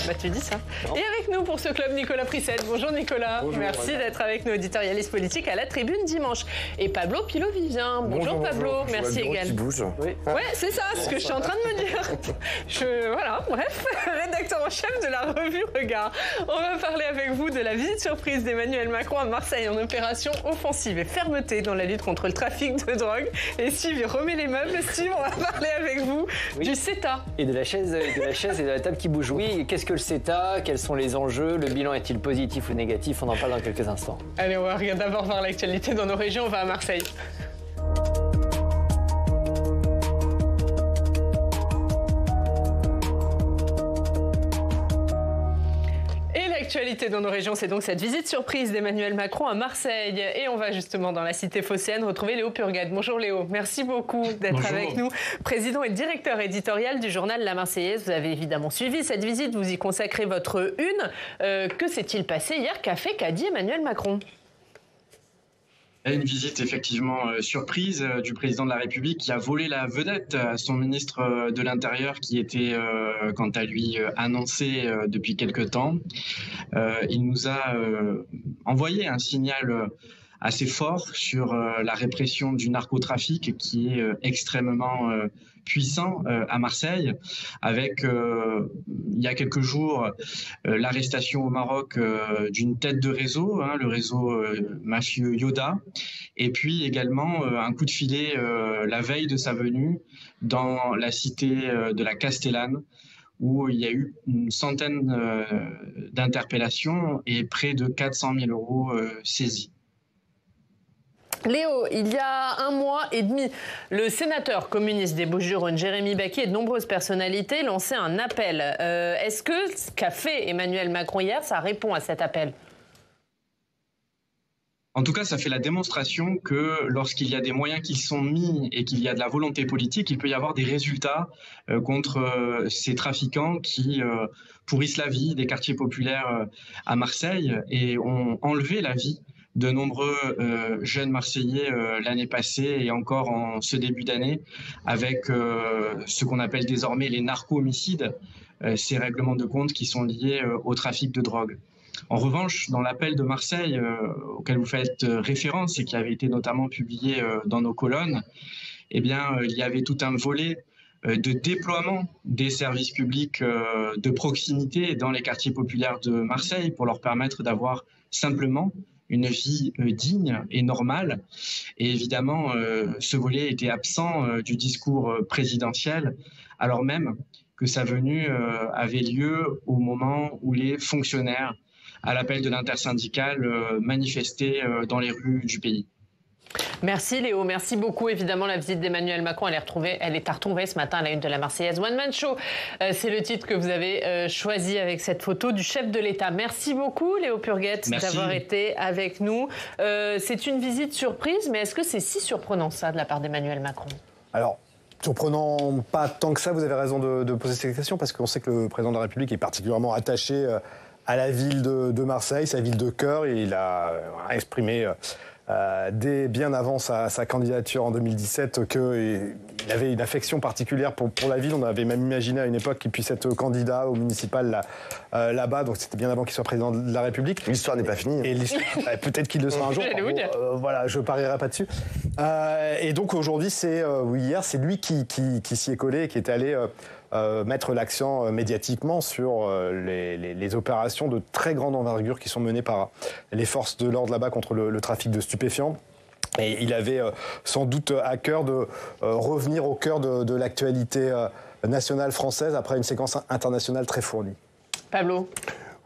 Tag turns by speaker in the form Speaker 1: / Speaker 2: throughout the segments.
Speaker 1: Bah, tu dis ça. Et avec nous pour ce club, Nicolas Prissette. Bonjour Nicolas.
Speaker 2: Bonjour,
Speaker 1: merci d'être avec nous, éditorialiste politique à la Tribune dimanche. Et Pablo Pilovivien. Bonjour Pablo, merci également.
Speaker 2: Oui.
Speaker 1: Ouais, c'est ça, ce que je suis en train de me dire. Voilà, bref, rédacteur en chef de la revue Regard. On va parler avec vous de la visite surprise d'Emmanuel Macron à Marseille en opération offensive et fermeté dans la lutte contre le trafic de drogue. Et Steve, il remet les meubles. Steve, on va parler avec vous du CETA.
Speaker 3: Et de la chaise et de la table qui bouge. Oui, qu'est-ce que le CETA? Quels sont les enjeux? Le bilan est-il positif ou négatif? On en parle dans quelques instants.
Speaker 1: Allez, on va d'abord voir l'actualité dans nos régions. On va à Marseille. L'actualité dans nos régions, c'est donc cette visite surprise d'Emmanuel Macron à Marseille. Et on va justement dans la cité phocéenne retrouver Léo Purgade. Bonjour Léo, merci beaucoup d'être avec nous. Président et directeur éditorial du journal La Marseillaise. Vous avez évidemment suivi cette visite, vous y consacrez votre une. Que s'est-il passé hier? Qu'a dit Emmanuel Macron?
Speaker 4: Une visite effectivement surprise du président de la République qui a volé la vedette à son ministre de l'Intérieur qui était quant à lui annoncé depuis quelque temps. Il nous a envoyé un signal assez fort sur la répression du narcotrafic qui est extrêmement puissant à Marseille, avec il y a quelques jours l'arrestation au Maroc d'une tête de réseau, le réseau mafieux Yoda, et puis également un coup de filet la veille de sa venue dans la cité de la Castellane, où il y a eu une centaine d'interpellations et près de 400 000 euros saisis.
Speaker 1: Léo, il y a 1 mois et demi, le sénateur communiste des Bouches-du-Rhône, Jérémy Bacchi, et de nombreuses personnalités lançaient un appel. Est-ce que ce qu'a fait Emmanuel Macron hier, ça répond à cet appel ?
Speaker 4: En tout cas, ça fait la démonstration que lorsqu'il y a des moyens qui sont mis et qu'il y a de la volonté politique, il peut y avoir des résultats contre ces trafiquants qui pourrissent la vie des quartiers populaires à Marseille et ont enlevé la vie de nombreux jeunes Marseillais l'année passée et encore en ce début d'année avec ce qu'on appelle désormais les narco-homicides, ces règlements de compte qui sont liés au trafic de drogue. En revanche, dans l'appel de Marseille auquel vous faites référence et qui avait été notamment publié dans nos colonnes, eh bien, il y avait tout un volet de déploiement des services publics de proximité dans les quartiers populaires de Marseille pour leur permettre d'avoir simplement une vie digne et normale. Et évidemment, ce volet était absent du discours présidentiel, alors même que sa venue avait lieu au moment où les fonctionnaires, à l'appel de l'intersyndicale, manifestaient dans les rues du pays.
Speaker 1: Merci Léo, merci beaucoup. Évidemment, la visite d'Emmanuel Macron, elle est à retrouver ce matin à la une de la Marseillaise. One Man Show, c'est le titre que vous avez choisi avec cette photo du chef de l'État. Merci beaucoup Léo Purgade d'avoir été avec nous. C'est une visite surprise, mais est-ce que c'est si surprenant ça de la part d'Emmanuel Macron?
Speaker 2: Alors, surprenant pas tant que ça, vous avez raison de poser cette question, parce qu'on sait que le président de la République est particulièrement attaché à la ville de Marseille, sa ville de cœur, et il a exprimé dès bien avant sa candidature en 2017 qu'il avait une affection particulière pour la ville. On avait même imaginé à une époque qu'il puisse être candidat au municipal là-bas, donc c'était bien avant qu'il soit président de la République.
Speaker 5: L'histoire n'est pas finie.
Speaker 2: Et peut-être qu'il le sera un jour. Voilà, je parierai pas dessus. Et donc aujourd'hui, hier, c'est lui qui s'y est collé, qui est allé mettre l'accent médiatiquement sur les opérations de très grande envergure qui sont menées par les forces de l'ordre là-bas contre le trafic de stupéfiants. Et il avait sans doute à cœur de revenir au cœur de l'actualité nationale française après une séquence internationale très fournie.
Speaker 1: Pablo ?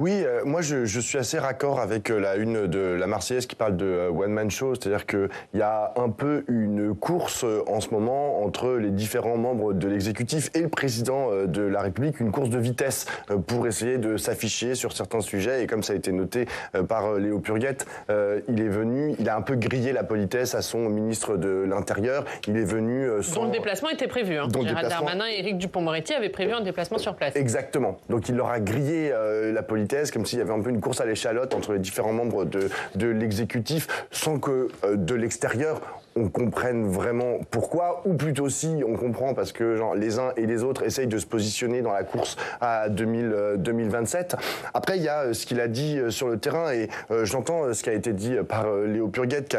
Speaker 5: Oui, moi je suis assez raccord avec la une de la Marseillaise qui parle de One Man Show, c'est-à-dire qu'il y a un peu une course en ce moment entre les différents membres de l'exécutif et le président de la République, une course de vitesse pour essayer de s'afficher sur certains sujets, et comme ça a été noté par Léo Purgade, il a un peu grillé la politesse à son ministre de l'Intérieur, il est venu
Speaker 1: dont le déplacement était prévu, Gérald Darmanin et Éric Dupond-Moretti avaient prévu un déplacement sur place.
Speaker 5: Exactement, donc il leur a grillé la politesse, comme s'il y avait un peu une course à l'échalote entre les différents membres de l'exécutif, sans que de l'extérieur on comprenne vraiment pourquoi, ou plutôt si on comprend parce que genre, les uns et les autres essayent de se positionner dans la course à 2027. Après, il y a ce qu'il a dit sur le terrain, et j'entends ce qui a été dit par Léo Purguette,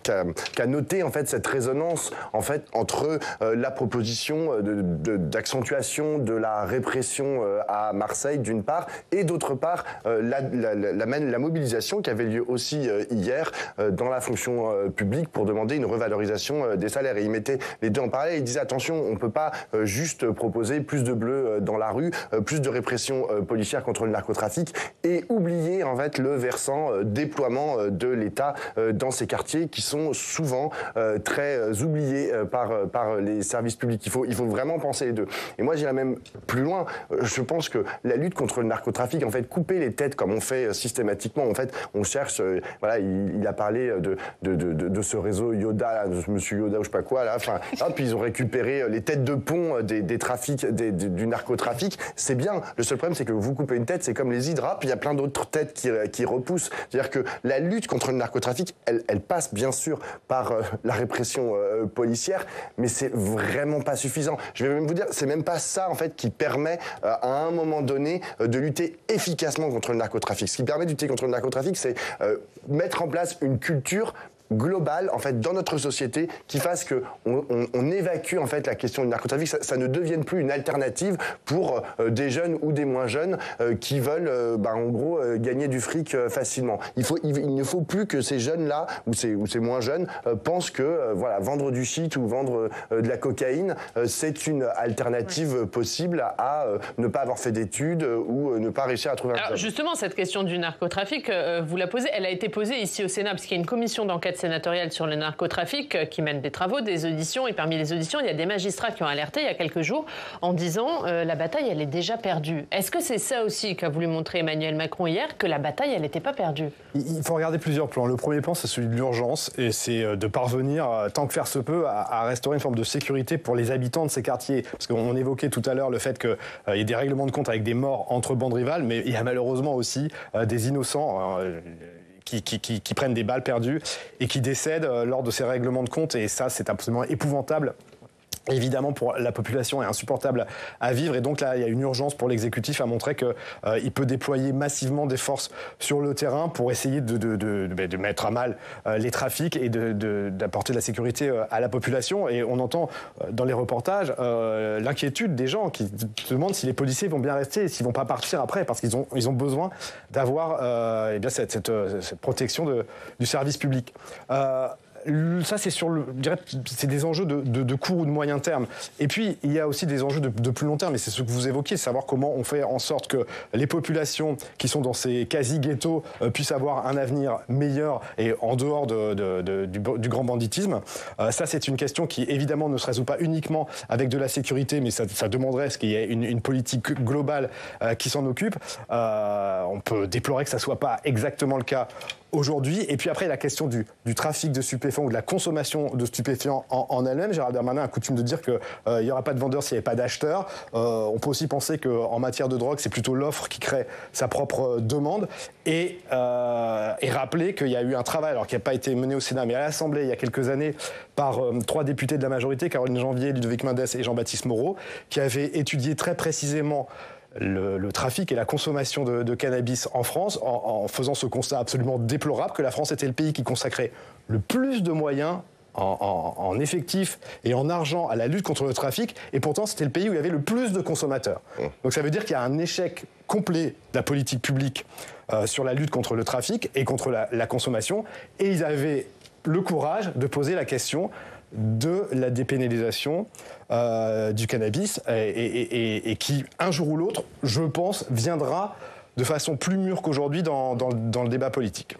Speaker 5: qui a noté en fait cette résonance en fait entre la proposition d'accentuation de la répression à Marseille d'une part, et d'autre part la mobilisation qui avait lieu aussi hier dans la fonction publique pour demander une revalorisation des salaires. Et il mettait les deux en parallèle. Il disait attention, on ne peut pas juste proposer plus de bleus dans la rue, plus de répression policière contre le narcotrafic et oublier en fait le versant déploiement de l'État dans ces quartiers qui sont souvent très oubliés par les services publics. Il faut vraiment penser les deux. Et moi j'irais même plus loin. Je pense que la lutte contre le narcotrafic, en fait, couper les têtes comme on fait systématiquement, en fait, on cherche. Voilà, il a parlé de ce réseau Yoda, là, de ce monsieur Yoda ou je sais pas quoi là. Enfin, puis ils ont récupéré les têtes de pont des trafics, du narcotrafic. C'est bien. Le seul problème, c'est que vous coupez une tête, c'est comme les hydras, puis il y a plein d'autres têtes qui repoussent. C'est-à-dire que la lutte contre le narcotrafic, elle passe bien sûr par la répression policière, mais c'est vraiment pas suffisant. Je vais même vous dire, c'est même pas ça en fait qui permet à un moment donné de lutter efficacement contre le narcotrafic. Ce qui permet de lutter contre le narcotrafic, c'est mettre en place une culture globale en fait dans notre société qui fasse que on évacue en fait la question du narcotrafic, ça ne devienne plus une alternative pour des jeunes ou des moins jeunes qui veulent en gros gagner du fric facilement. Il ne faut plus que ces jeunes là ou ces moins jeunes pensent que voilà, vendre du shit ou vendre de la cocaïne c'est une alternative possible à ne pas avoir fait d'études ou ne pas réussir à trouver un job.
Speaker 1: Alors justement, cette question du narcotrafic, vous la posez, elle a été posée ici au Sénat parce qu'il y a une commission d'enquête sénatoriale sur le narcotrafic qui mène des travaux, des auditions, et parmi les auditions, il y a des magistrats qui ont alerté il y a quelques jours en disant la bataille, elle est déjà perdue. Est-ce que c'est ça aussi qu'a voulu montrer Emmanuel Macron hier, que la bataille, elle n'était pas perdue?
Speaker 2: Il faut regarder plusieurs plans. Le premier plan, c'est celui de l'urgence, et c'est de parvenir, tant que faire se peut, à restaurer une forme de sécurité pour les habitants de ces quartiers. Parce qu'on évoquait tout à l'heure le fait qu'il y ait des règlements de compte avec des morts entre bandes rivales, mais il y a malheureusement aussi des innocents qui prennent des balles perdues et qui décèdent lors de ces règlements de compte. Et ça, c'est absolument épouvantable. Évidemment, pour la population, est insupportable à vivre. Et donc là, il y a une urgence pour l'exécutif à montrer qu'il peut déployer massivement des forces sur le terrain pour essayer de mettre à mal les trafics et d'apporter de la sécurité à la population. Et on entend dans les reportages l'inquiétude des gens qui se demandent si les policiers vont bien rester et s'ils vont pas partir après, parce qu'ils ont besoin d'avoir cette protection du service public. Ça, c'est des enjeux de court ou de moyen terme. Et puis, il y a aussi des enjeux de plus long terme, et c'est ce que vous évoquiez, savoir comment on fait en sorte que les populations qui sont dans ces quasi-ghettos puissent avoir un avenir meilleur et en dehors du grand banditisme. Ça, c'est une question qui, évidemment, ne se résout pas uniquement avec de la sécurité, mais ça demanderait qu'il y ait une politique globale qui s'en occupe. On peut déplorer que ça ne soit pas exactement le cas aujourd'hui. Et puis après, la question du trafic de stupéfiants ou de la consommation de stupéfiants en elle-même. Gérald Darmanin a coutume de dire qu'il n'y aura pas de vendeurs s'il n'y avait pas d'acheteurs. On peut aussi penser qu'en matière de drogue, c'est plutôt l'offre qui crée sa propre demande. Et rappeler qu'il y a eu un travail, alors qui n'a pas été mené au Sénat, mais à l'Assemblée il y a quelques années, par 3 députés de la majorité, Caroline Janvier, Ludovic Mendes et Jean-Baptiste Moreau, qui avaient étudié très précisément le trafic et la consommation de cannabis en France, en faisant ce constat absolument déplorable que la France était le pays qui consacrait le plus de moyens en effectifs et en argent à la lutte contre le trafic, et pourtant c'était le pays où il y avait le plus de consommateurs. Donc ça veut dire qu'il y a un échec complet de la politique publique sur la lutte contre le trafic et contre la consommation, et ils avaient le courage de poser la question de la dépénalisation du cannabis et qui, un jour ou l'autre, je pense, viendra de façon plus mûre qu'aujourd'hui dans le débat politique.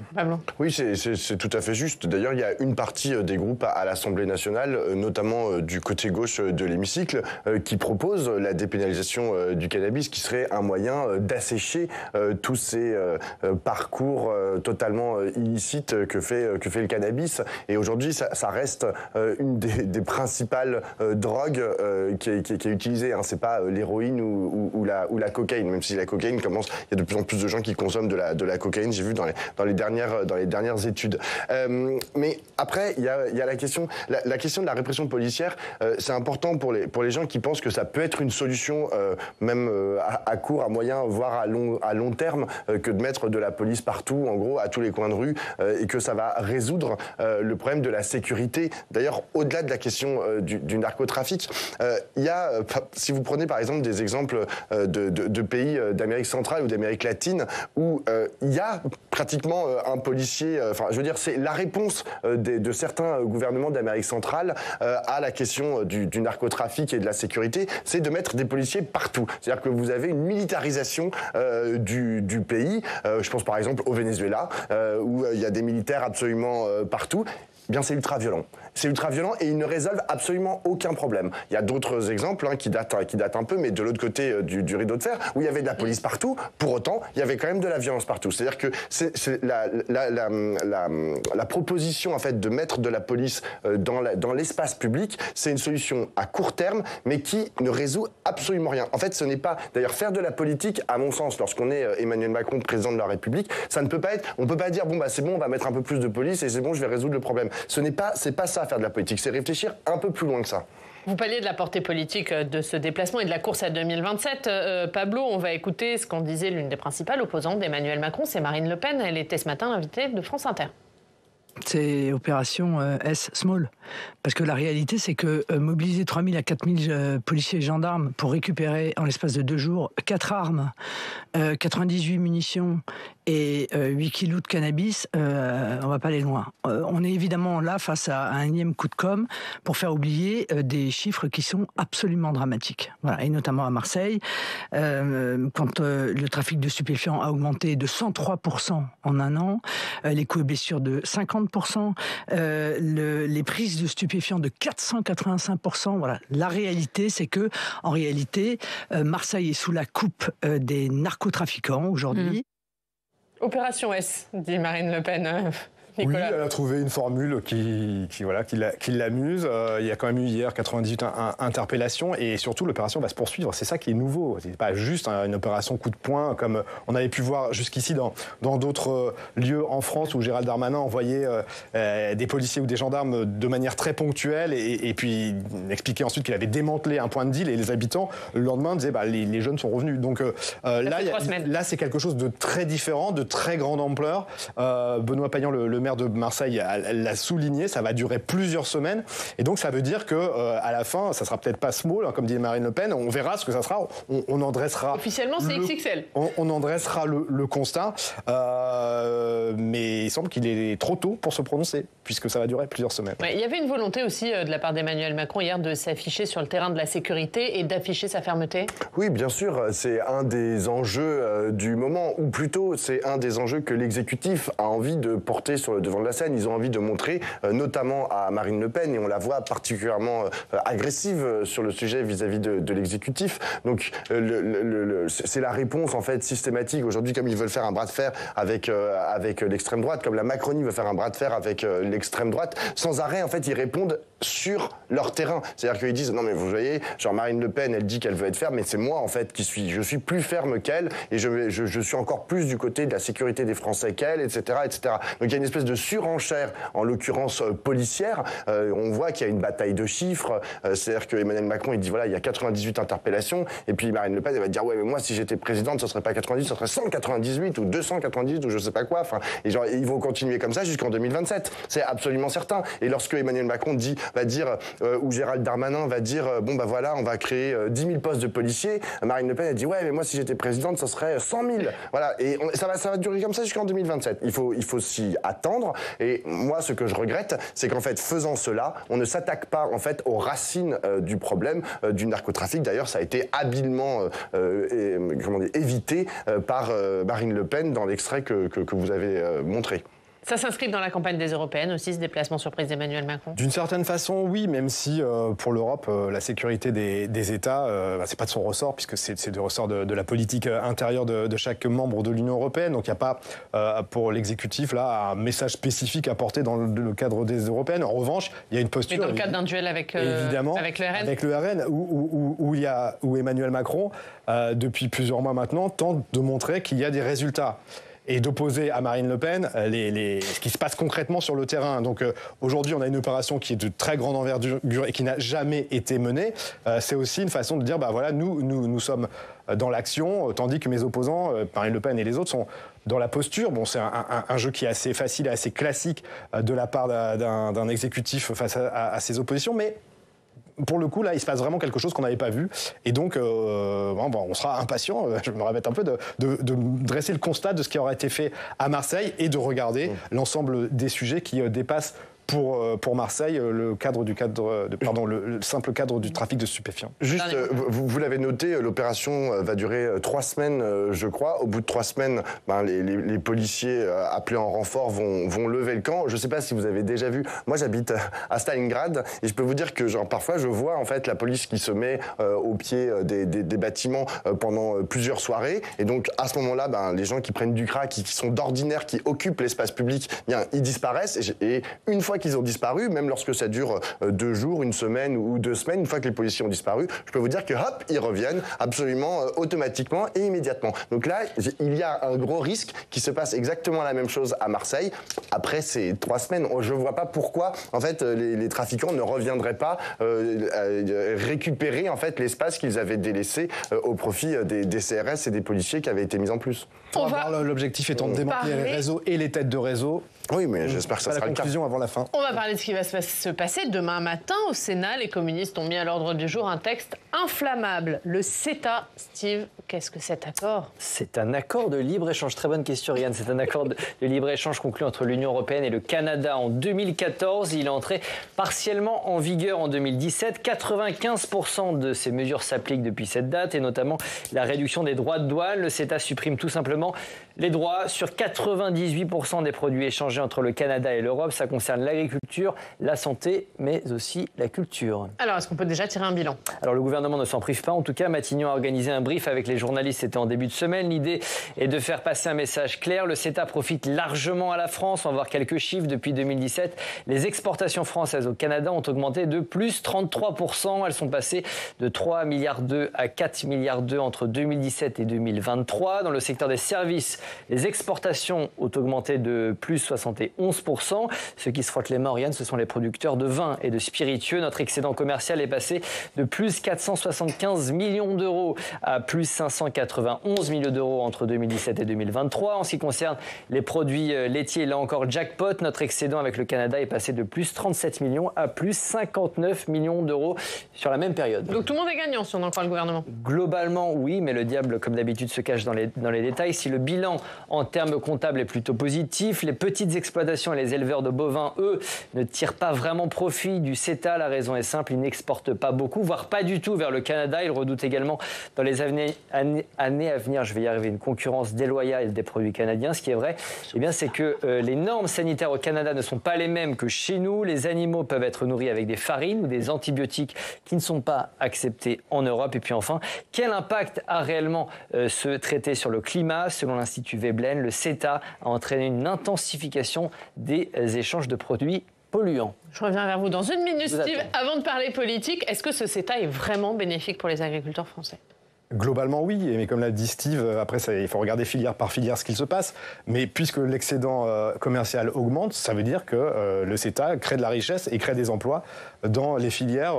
Speaker 5: Oui, c'est tout à fait juste. D'ailleurs, il y a une partie des groupes à l'Assemblée nationale, notamment du côté gauche de l'hémicycle, qui propose la dépénalisation du cannabis, qui serait un moyen d'assécher tous ces parcours totalement illicites que fait le cannabis. Et aujourd'hui, ça reste une des principales drogues qui est utilisée. C'est pas l'héroïne ou la cocaïne, même si la cocaïne commence... Il y a de de plus en plus de gens qui consomment de la cocaïne, j'ai vu dans les dernières études. Mais après, il y a la question de la répression policière. C'est important pour les gens qui pensent que ça peut être une solution, même à court, à moyen, voire à long terme, que de mettre de la police partout, en gros, à tous les coins de rue, et que ça va résoudre le problème de la sécurité. D'ailleurs, au-delà de la question du narcotrafic, il y a, si vous prenez par exemple des exemples de pays d'Amérique centrale ou d'Amérique latine, où il y a pratiquement un policier, enfin je veux dire, c'est la réponse de certains gouvernements d'Amérique centrale à la question du narcotrafic et de la sécurité, c'est de mettre des policiers partout. C'est-à-dire que vous avez une militarisation du pays. Je pense par exemple au Venezuela, où il y a des militaires absolument partout. Eh bien, c'est ultra violent. C'est ultra violent et ils ne résolvent absolument aucun problème. Il y a d'autres exemples qui datent un peu, mais de l'autre côté du rideau de fer, où il y avait de la police partout. Pour autant, il y avait quand même de la violence partout. C'est-à-dire que c'est la proposition en fait de mettre de la police dans l'espace public, c'est une solution à court terme, mais qui ne résout absolument rien. En fait, ce n'est pas d'ailleurs faire de la politique, à mon sens, lorsqu'on est Emmanuel Macron, président de la République, ça ne peut pas être. On peut pas dire bon bah c'est bon, on va mettre un peu plus de police et c'est bon, je vais résoudre le problème. C'est pas ça faire de la politique, c'est réfléchir un peu plus loin que ça.
Speaker 1: Vous parliez de la portée politique de ce déplacement et de la course à 2027. Pablo, on va écouter ce qu'en disait l'une des principales opposantes d'Emmanuel Macron, c'est Marine Le Pen. Elle était ce matin l'invitée de France Inter.
Speaker 6: C'est opération S-Small. Parce que la réalité, c'est que mobiliser 3 000 à 4 000 policiers et gendarmes pour récupérer en l'espace de 2 jours 4 armes, 98 munitions et 8 kilos de cannabis, on va pas aller loin. On est évidemment là face à un énième coup de com' pour faire oublier des chiffres qui sont absolument dramatiques. Voilà, et notamment à Marseille, quand le trafic de stupéfiants a augmenté de 103% en un an, les coups et blessures de 50%, les prises de stupéfiants de 485%. Voilà. La réalité, c'est que, en réalité, Marseille est sous la coupe des narcotrafiquants aujourd'hui.
Speaker 1: Opération S, dit Marine Le Pen. Nicolas.
Speaker 2: Oui, elle a trouvé une formule qui l'amuse. Il y a quand même eu hier 98 interpellations et surtout l'opération va se poursuivre. C'est ça qui est nouveau. C'est pas juste une opération coup de poing comme on avait pu voir jusqu'ici dans d'autres lieux en France où Gérald Darmanin envoyait des policiers ou des gendarmes de manière très ponctuelle et puis expliquait ensuite qu'il avait démantelé un point de deal et les habitants le lendemain disaient les jeunes sont revenus. Donc là c'est quelque chose de très différent, de très grande ampleur. Benoît Payan, le maire de Marseille l'a souligné, ça va durer plusieurs semaines et donc ça veut dire que à la fin ça sera peut-être pas small comme dit Marine Le Pen, on verra ce que ça sera, on en dressera
Speaker 1: officiellement c'est XXL,
Speaker 2: on en dressera le constat mais il semble qu'il est trop tôt pour se prononcer puisque ça va durer plusieurs semaines.
Speaker 1: Ouais, il y avait une volonté aussi de la part d'Emmanuel Macron hier de s'afficher sur le terrain de la sécurité et d'afficher sa fermeté.
Speaker 5: Oui, bien sûr, c'est un des enjeux du moment, ou plutôt c'est un des enjeux que l'exécutif a envie de porter sur le devant de la scène. Ils ont envie de montrer, notamment à Marine Le Pen, et on la voit particulièrement agressive sur le sujet vis-à-vis de l'exécutif. Donc c'est la réponse en fait systématique. Aujourd'hui, comme ils veulent faire un bras de fer avec l'extrême droite, comme la Macronie veut faire un bras de fer avec l'extrême droite, sans arrêt en fait ils répondent sur leur terrain. C'est-à-dire qu'ils disent non mais vous voyez, genre Marine Le Pen elle dit qu'elle veut être ferme, mais c'est moi en fait je suis plus ferme qu'elle et je suis encore plus du côté de la sécurité des Français qu'elle, etc., etc. Donc il y a une espèce de surenchère, en l'occurrence policière. On voit qu'il y a une bataille de chiffres. C'est-à-dire que Emmanuel Macron il dit voilà il y a 98 interpellations et puis Marine Le Pen elle va dire ouais mais moi si j'étais présidente ce serait pas 98, ce serait 198 ou 298 ou je sais pas quoi. Enfin et genre ils vont continuer comme ça jusqu'en 2027. C'est absolument certain. Et lorsque Emmanuel Macron va dire ou Gérald Darmanin va dire bon bah voilà on va créer 10 000 postes de policiers, Marine Le Pen elle dit ouais mais moi si j'étais présidente ça serait 100 000. Voilà et ça va durer comme ça jusqu'en 2027. Il faut s'y attendre et moi ce que je regrette c'est qu'en fait faisant cela on ne s'attaque pas en fait aux racines du problème du narcotrafic. D'ailleurs ça a été habilement évité par Marine Le Pen dans l'extrait que vous avez montré.
Speaker 1: Ça s'inscrit dans la campagne des Européennes aussi, ce déplacement surprise d'Emmanuel Macron?
Speaker 2: D'une certaine façon, oui, même si pour l'Europe, la sécurité des États, c'est pas de son ressort, puisque c'est du ressort de la politique intérieure de chaque membre de l'Union européenne. Donc il n'y a pas, pour l'exécutif, là, un message spécifique à porter dans le cadre des Européennes. En revanche, il y a une posture...
Speaker 1: Mais dans le cadre d'un duel avec le RN?
Speaker 2: Avec le RN, où Emmanuel Macron, depuis plusieurs mois maintenant, tente de montrer qu'il y a des résultats. Et d'opposer à Marine Le Pen ce qui se passe concrètement sur le terrain. Donc aujourd'hui, on a une opération qui est de très grande envergure et qui n'a jamais été menée. C'est aussi une façon de dire, voilà, nous sommes dans l'action, tandis que mes opposants, Marine Le Pen et les autres, sont dans la posture. Bon, c'est un jeu qui est assez facile et assez classique de la part d'un exécutif face à ses oppositions, mais... Pour le coup, là, il se passe vraiment quelque chose qu'on n'avait pas vu. Et donc, on sera impatient, je me répète un peu, de dresser le constat de ce qui aura été fait à Marseille et de regarder l'ensemble des sujets qui dépassent pour Marseille le simple cadre du trafic de stupéfiants.
Speaker 5: Juste, vous l'avez noté, l'opération va durer 3 semaines, je crois. Au bout de 3 semaines, les policiers appelés en renfort vont lever le camp. Je ne sais pas si vous avez déjà vu. Moi, j'habite à Stalingrad et je peux vous dire que parfois, je vois en fait la police qui se met au pied des bâtiments pendant plusieurs soirées. Et donc, à ce moment-là, les gens qui prennent du crack, qui sont d'ordinaire, qui occupent l'espace public, ils disparaissent. Et une fois qu'ils ont disparu, même lorsque ça dure 2 jours, 1 semaine ou 2 semaines, une fois que les policiers ont disparu, je peux vous dire que hop, ils reviennent absolument automatiquement et immédiatement. Donc là, il y a un gros risque qu'il se passe exactement la même chose à Marseille. Après ces 3 semaines, je ne vois pas pourquoi en fait les trafiquants ne reviendraient pas récupérer en fait l'espace qu'ils avaient délaissé au profit des CRS et des policiers qui avaient été mis en plus.
Speaker 2: L'objectif étant de démanteler les réseaux et les têtes de réseau.
Speaker 5: Oui, mais j'espère que ça sera
Speaker 2: la conclusion avant la fin.
Speaker 1: On va parler de ce qui va se passer demain matin. Au Sénat, les communistes ont mis à l'ordre du jour un texte inflammable, le CETA. Steve, qu'est-ce que cet accord?
Speaker 3: C'est un accord de libre-échange. Très bonne question, Yann. C'est un accord de libre-échange conclu entre l'Union européenne et le Canada en 2014. Il est entré partiellement en vigueur en 2017. 95% de ces mesures s'appliquent depuis cette date, et notamment la réduction des droits de douane. Le CETA supprime tout simplement les droits sur 98% des produits échangés entre le Canada et l'Europe. Ça concerne l'agriculture, la santé, mais aussi la culture.
Speaker 1: Alors, est-ce qu'on peut déjà tirer un bilan?
Speaker 3: Alors, le gouvernement ne s'en prive pas. En tout cas, Matignon a organisé un brief avec les journalistes. C'était en début de semaine. L'idée est de faire passer un message clair. Le CETA profite largement à la France. On va voir quelques chiffres. Depuis 2017, les exportations françaises au Canada ont augmenté de plus 33%. Elles sont passées de 3,2 milliards à 4,2 milliards entre 2017 et 2023. Dans le secteur des services, les exportations ont augmenté de plus 71%. Ceux qui se frottent les mains, Oriane, ce sont les producteurs de vin et de spiritueux. Notre excédent commercial est passé de plus 475 millions d'euros à plus 591 millions d'euros entre 2017 et 2023. En ce qui concerne les produits laitiers, là encore jackpot, notre excédent avec le Canada est passé de plus 37 millions à plus 59 millions d'euros sur la même période.
Speaker 1: Donc tout le monde est gagnant si on en croit le gouvernement?
Speaker 3: Globalement, oui, mais le diable, comme d'habitude, se cache dans les détails. Si le bilan en termes comptables est plutôt positif, les petites exploitations et les éleveurs de bovins, eux, ne tirent pas vraiment profit du CETA. La raison est simple, ils n'exportent pas beaucoup, voire pas du tout vers le Canada. Ils redoutent également dans les années à venir, je vais y arriver, une concurrence déloyale des produits canadiens. Ce qui est vrai, c'est que les normes sanitaires au Canada ne sont pas les mêmes que chez nous. Les animaux peuvent être nourris avec des farines ou des antibiotiques qui ne sont pas acceptés en Europe. Et puis enfin, quel impact a réellement ce traité sur le climat? Selon l'Institut Veblen, le CETA a entraîné une intensification des échanges de produits polluants.
Speaker 1: Je reviens vers vous dans 1 minute, Steve. Avant de parler politique, est-ce que ce CETA est vraiment bénéfique pour les agriculteurs français?
Speaker 2: Globalement, oui. Mais comme l'a dit Steve, après, il faut regarder filière par filière ce qu'il se passe. Mais puisque l'excédent commercial augmente, ça veut dire que le CETA crée de la richesse et crée des emplois dans les filières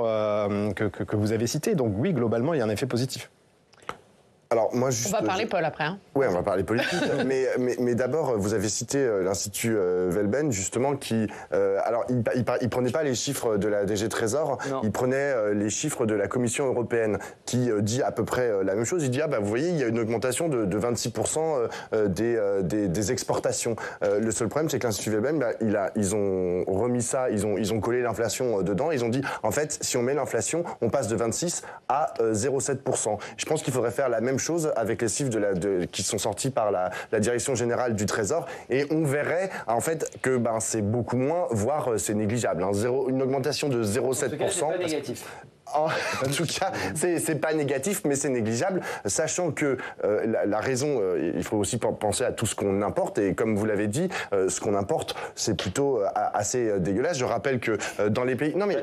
Speaker 2: que vous avez citées. Donc oui, globalement, il y a un effet positif.
Speaker 5: Alors, moi, juste,
Speaker 1: on va parler Paul après. Hein.
Speaker 5: Oui, on va parler politique. mais d'abord, vous avez cité l'Institut Veblen, justement, qui... alors, il prenait pas les chiffres de la DG Trésor, non. Il prenait les chiffres de la Commission européenne, qui dit à peu près la même chose. Il dit, vous voyez, il y a une augmentation de 26% des exportations. Le seul problème, c'est que l'Institut Veblen, ils ont remis ça, ils ont collé l'inflation dedans. Ils ont dit, en fait, si on met l'inflation, on passe de 26 à 0,7%. Je pense qu'il faudrait faire la même chose chose avec les chiffres qui sont sortis par la Direction générale du Trésor, et on verrait en fait que c'est beaucoup moins, voire c'est négligeable. Une augmentation de 0,7%.
Speaker 3: En tout cas, c'est pas négatif.
Speaker 5: En tout cas, c'est pas négatif, mais c'est négligeable, sachant que la raison, il faut aussi penser à tout ce qu'on importe, et comme vous l'avez dit, ce qu'on importe, c'est plutôt assez dégueulasse. Je rappelle que dans les pays... Non mais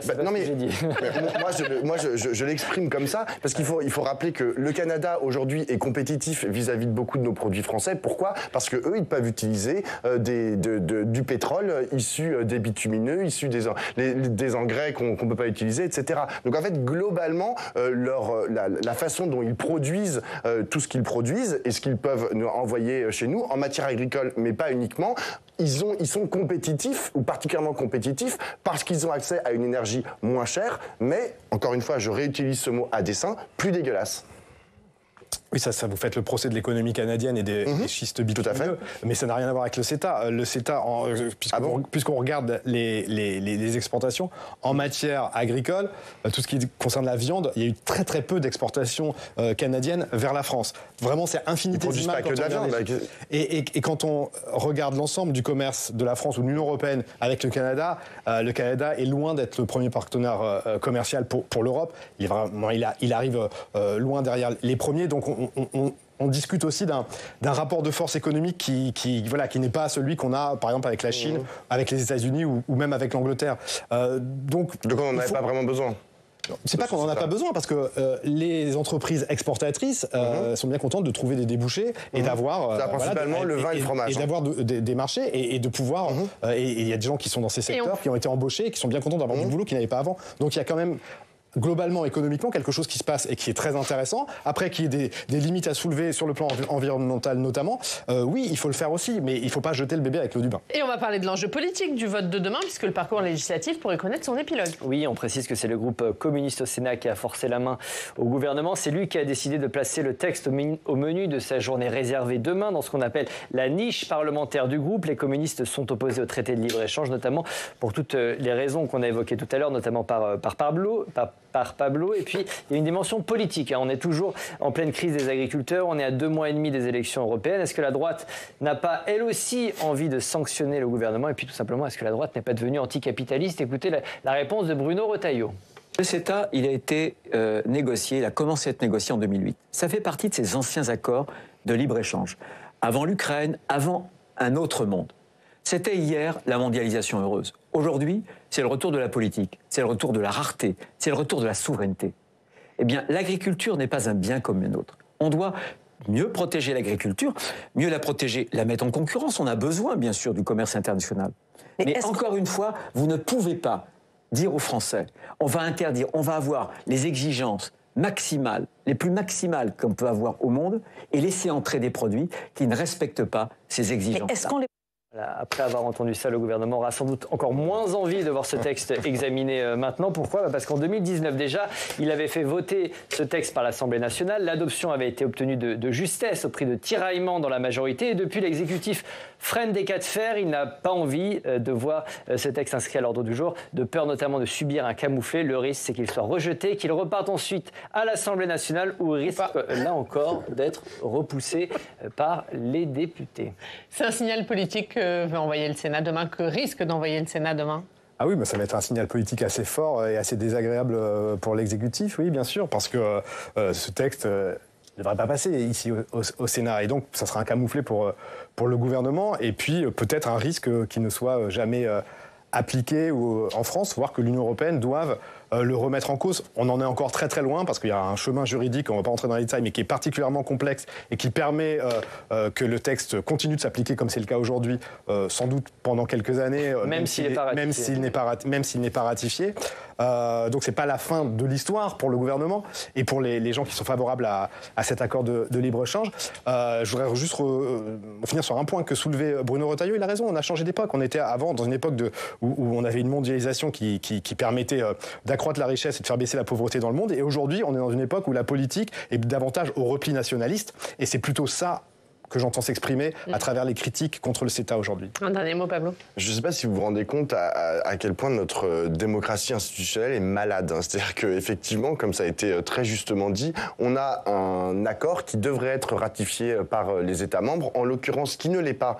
Speaker 5: moi je l'exprime comme ça, parce qu'il faut rappeler que le Canada aujourd'hui est compétitif vis-à-vis de beaucoup de nos produits français. Pourquoi ? Parce que eux, ils peuvent utiliser du pétrole issu des bitumineux, issu des engrais qu'on peut pas utiliser, etc. Donc en fait, globalement, la façon dont ils produisent tout ce qu'ils produisent et ce qu'ils peuvent nous envoyer chez nous en matière agricole, mais pas uniquement, ils sont compétitifs ou particulièrement compétitifs parce qu'ils ont accès à une énergie moins chère, mais encore une fois, je réutilise ce mot à dessein, plus dégueulasse.
Speaker 2: Oui, ça vous faites le procès de l'économie canadienne et des schistes bitumineux, mais ça n'a rien à voir avec le CETA. Le CETA, puisqu'on regarde les exportations, en matière agricole, tout ce qui concerne la viande, il y a eu très très peu d'exportations canadiennes vers la France. Vraiment, c'est infinitésimal.
Speaker 5: Ils produisent pas que de la viande.
Speaker 2: Et quand on regarde l'ensemble du commerce de la France ou de l'Union européenne avec le Canada est loin d'être le premier partenaire commercial pour l'Europe. Il arrive loin derrière les premiers, donc on discute aussi d'un rapport de force économique qui n'est pas celui qu'on a, par exemple, avec la Chine, avec les États-Unis ou même avec l'Angleterre. Donc
Speaker 5: on n'en avait pas vraiment besoin.
Speaker 2: C'est pas qu'on n'en a pas besoin, parce que les entreprises exportatrices sont bien contentes de trouver des débouchés et d'avoir
Speaker 5: principalement le vin et le fromage,
Speaker 2: et d'avoir des marchés et de pouvoir et il y a des gens qui sont dans ces secteurs qui ont été embauchés et qui sont bien contents d'avoir du boulot qu'ils n'avaient pas avant. Donc il y a quand même globalement, économiquement, quelque chose qui se passe et qui est très intéressant. Après, qu'il y ait des limites à soulever sur le plan environnemental notamment, oui, il faut le faire aussi, mais il ne faut pas jeter le bébé avec l'eau du bain.
Speaker 1: Et on va parler de l'enjeu politique du vote de demain, puisque le parcours législatif pourrait connaître son épilogue.
Speaker 3: Oui, on précise que c'est le groupe communiste au Sénat qui a forcé la main au gouvernement. C'est lui qui a décidé de placer le texte au menu de sa journée réservée demain, dans ce qu'on appelle la niche parlementaire du groupe. Les communistes sont opposés au traité de libre-échange, notamment pour toutes les raisons qu'on a évoquées tout à l'heure, notamment par Pablo. Et puis, il y a une dimension politique. On est toujours en pleine crise des agriculteurs. On est à 2 mois et demi des élections européennes. Est-ce que la droite n'a pas, elle aussi, envie de sanctionner le gouvernement ? Et puis, tout simplement, est-ce que la droite n'est pas devenue anticapitaliste ? Écoutez la réponse de Bruno Retailleau.
Speaker 7: Le CETA, il a été négocié, il a commencé à être négocié en 2008. Ça fait partie de ces anciens accords de libre-échange. Avant l'Ukraine, avant un autre monde. C'était hier la mondialisation heureuse. Aujourd'hui, c'est le retour de la politique, c'est le retour de la rareté, c'est le retour de la souveraineté. Eh bien, l'agriculture n'est pas un bien comme un autre. On doit mieux protéger l'agriculture, mieux la protéger, la mettre en concurrence. On a besoin, bien sûr, du commerce international. Mais encore une fois, vous ne pouvez pas dire aux Français, on va interdire, on va avoir les exigences maximales, les plus maximales qu'on peut avoir au monde, et laisser entrer des produits qui ne respectent pas ces exigences-là.
Speaker 3: Après avoir entendu ça, le gouvernement aura sans doute encore moins envie de voir ce texte examiné maintenant. Pourquoi ? Parce qu'en 2019 déjà, il avait fait voter ce texte par l'Assemblée nationale. L'adoption avait été obtenue de justesse au prix de tiraillements dans la majorité. Et depuis, l'exécutif freine des cas de fer. Il n'a pas envie de voir ce texte inscrit à l'ordre du jour, de peur notamment de subir un camouflet. Le risque, c'est qu'il soit rejeté, qu'il reparte ensuite à l'Assemblée nationale où il risque, là encore, d'être repoussé par les députés.
Speaker 1: C'est un signal politique veut envoyer le Sénat demain, que risque d'envoyer le Sénat demain ?
Speaker 2: Ah oui, mais ça va être un signal politique assez fort et assez désagréable pour l'exécutif, oui, bien sûr, parce que ce texte ne devrait pas passer ici au Sénat. Et donc, ça sera un camouflet pour le gouvernement et puis peut-être un risque qu'il ne soit jamais appliqué en France, voire que l'Union européenne doive le remettre en cause. On en est encore très très loin parce qu'il y a un chemin juridique, on ne va pas rentrer dans les détails, mais qui est particulièrement complexe et qui permet que le texte continue de s'appliquer comme c'est le cas aujourd'hui, sans doute pendant quelques années, même s'il n'est pas ratifié. Donc c'est pas la fin de l'histoire pour le gouvernement et pour les gens qui sont favorables à cet accord de libre-échange. Je voudrais juste finir sur un point que soulevait Bruno Retailleau. Il a raison, on a changé d'époque. On était avant dans une époque où on avait une mondialisation qui permettait d'accroître la richesse et de faire baisser la pauvreté dans le monde. Et aujourd'hui, on est dans une époque où la politique est davantage au repli nationaliste. Et c'est plutôt ça que j'entends s'exprimer à travers les critiques contre le CETA aujourd'hui.
Speaker 1: Un dernier mot, Pablo.
Speaker 5: Je ne sais pas si vous vous rendez compte à quel point notre démocratie institutionnelle est malade. C'est-à-dire qu'effectivement, comme ça a été très justement dit, on a un accord qui devrait être ratifié par les États membres, en l'occurrence qui ne l'est pas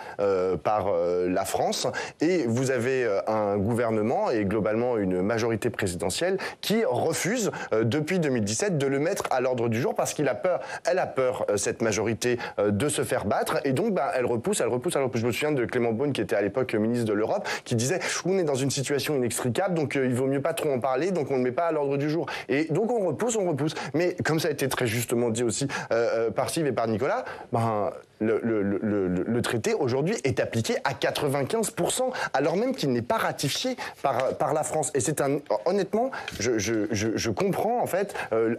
Speaker 5: par la France. Et vous avez un gouvernement et globalement une majorité présidentielle qui refuse depuis 2017 de le mettre à l'ordre du jour parce qu'elle a peur, cette majorité, de se faire battre. Et donc, elle repousse. Je me souviens de Clément Beaune, qui était à l'époque ministre de l'Europe, qui disait « on est dans une situation inextricable, donc il vaut mieux pas trop en parler, donc on ne met pas à l'ordre du jour ». Et donc on repousse. Mais comme ça a été très justement dit aussi par Steve et par Nicolas, le traité aujourd'hui est appliqué à 95%, alors même qu'il n'est pas ratifié par la France. Et honnêtement, je comprends en fait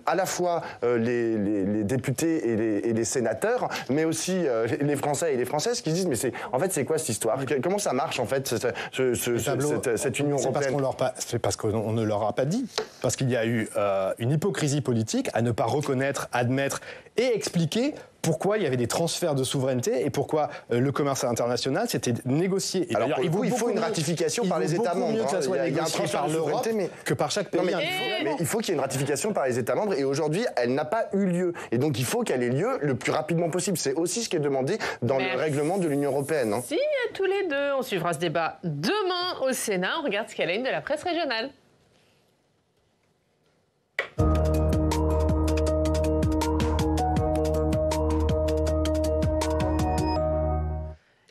Speaker 5: à la fois les députés et les sénateurs, mais aussi les Français et les Françaises qui se disent mais c'est quoi cette histoire? Comment ça marche en fait cette Union européenne?
Speaker 2: C'est parce qu'on ne leur a pas dit, parce qu'il y a eu une hypocrisie politique à ne pas reconnaître, admettre et expliquer pourquoi il y avait des transferts de souveraineté et pourquoi le commerce international s'était négocié. Et
Speaker 5: alors il faut une ratification par les États membres.
Speaker 2: Il vaut mieux que ça soit négocié par l'Europe que par chaque pays.
Speaker 5: Mais il faut qu'il y ait une ratification par les États membres et aujourd'hui, elle n'a pas eu lieu. Et donc il faut qu'elle ait lieu le plus rapidement possible. C'est aussi ce qui est demandé dans le règlement de l'Union européenne.
Speaker 1: Merci à tous les deux. On suivra ce débat demain au Sénat. On regarde ce qu'il y a à la une de la presse régionale.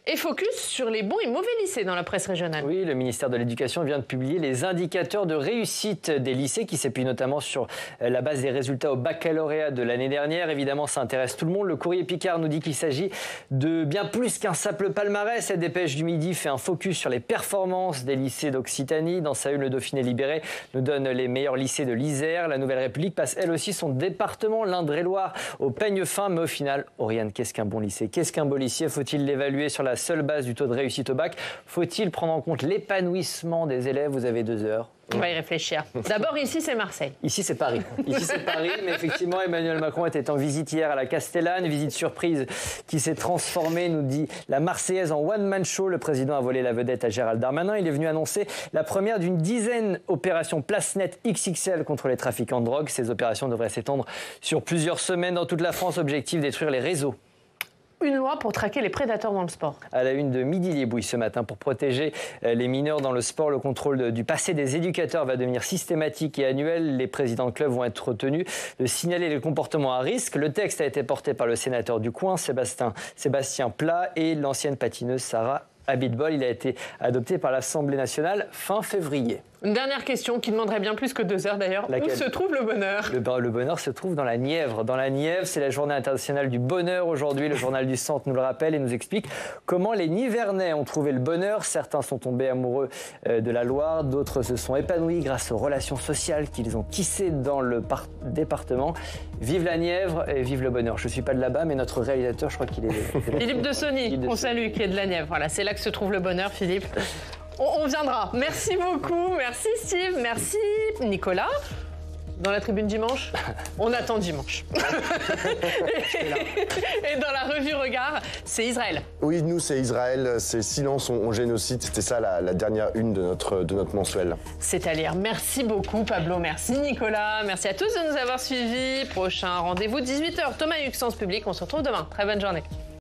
Speaker 1: Et focus sur les bons et mauvais lycées dans la presse régionale.
Speaker 3: Oui, le ministère de l'Éducation vient de publier les indicateurs de réussite des lycées qui s'appuient notamment sur la base des résultats au baccalauréat de l'année dernière. Évidemment, ça intéresse tout le monde. Le Courrier Picard nous dit qu'il s'agit de bien plus qu'un simple palmarès. Cette dépêche du Midi fait un focus sur les performances des lycées d'Occitanie. Dans sa une, le Dauphiné Libéré nous donne les meilleurs lycées de l'Isère. La Nouvelle République passe elle aussi son département, l'Indre-et-Loire, au peigne fin. Mais au final, Oriane, qu'est-ce qu'un bon lycée? Qu'est-ce qu'un beau lycée? Faut-il l'évaluer sur la seule base du taux de réussite au bac? Faut-il prendre en compte l'épanouissement des élèves? Vous avez 2 heures.
Speaker 1: On va y réfléchir. D'abord, ici, c'est Marseille.
Speaker 3: Ici, c'est Paris. Mais effectivement, Emmanuel Macron était en visite hier à la Castellane, visite surprise qui s'est transformée, nous dit la Marseillaise, en one-man show. Le président a volé la vedette à Gérald Darmanin. Il est venu annoncer la première d'une dizaine d'opérations Place Net XXL contre les trafiquants de drogue. Ces opérations devraient s'étendre sur plusieurs semaines dans toute la France. Objectif, détruire les réseaux.
Speaker 1: Une loi pour traquer les prédateurs dans le sport.
Speaker 3: À la une de Midi Liébouille ce matin, pour protéger les mineurs dans le sport, le contrôle du passé des éducateurs va devenir systématique et annuel. Les présidents de clubs vont être tenus de signaler les comportements à risque. Le texte a été porté par le sénateur du coin, Sébastien Plat, et l'ancienne patineuse Sarah Abitbol. Il a été adopté par l'Assemblée nationale fin février.
Speaker 1: Une dernière question qui demanderait bien plus que 2 heures d'ailleurs. Où se trouve le bonheur?
Speaker 3: Le bonheur se trouve dans la Nièvre. Dans la Nièvre, c'est la journée internationale du bonheur aujourd'hui. Le journal du Centre nous le rappelle et nous explique comment les Nivernais ont trouvé le bonheur. Certains sont tombés amoureux de la Loire, d'autres se sont épanouis grâce aux relations sociales qu'ils ont tissées dans le département. Vive la Nièvre et vive le bonheur. Je ne suis pas de là-bas, mais notre réalisateur, je crois qu'il est...
Speaker 1: Philippe de Sony, on salue, qui est de la Nièvre. Voilà, c'est là que se trouve le bonheur, Philippe. On viendra. Merci beaucoup. Merci Steve. Merci Nicolas. Dans la tribune dimanche, on attend dimanche. Et dans la revue Regard, c'est Israël.
Speaker 5: Oui, nous, c'est Israël. C'est silence, on génocide. C'était ça la dernière une de notre mensuel.
Speaker 1: C'est à lire. Merci beaucoup, Pablo. Merci, Nicolas. Merci à tous de nous avoir suivis. Prochain rendez-vous, 18h. Thomas Hugues, Sens Public. On se retrouve demain. Très bonne journée.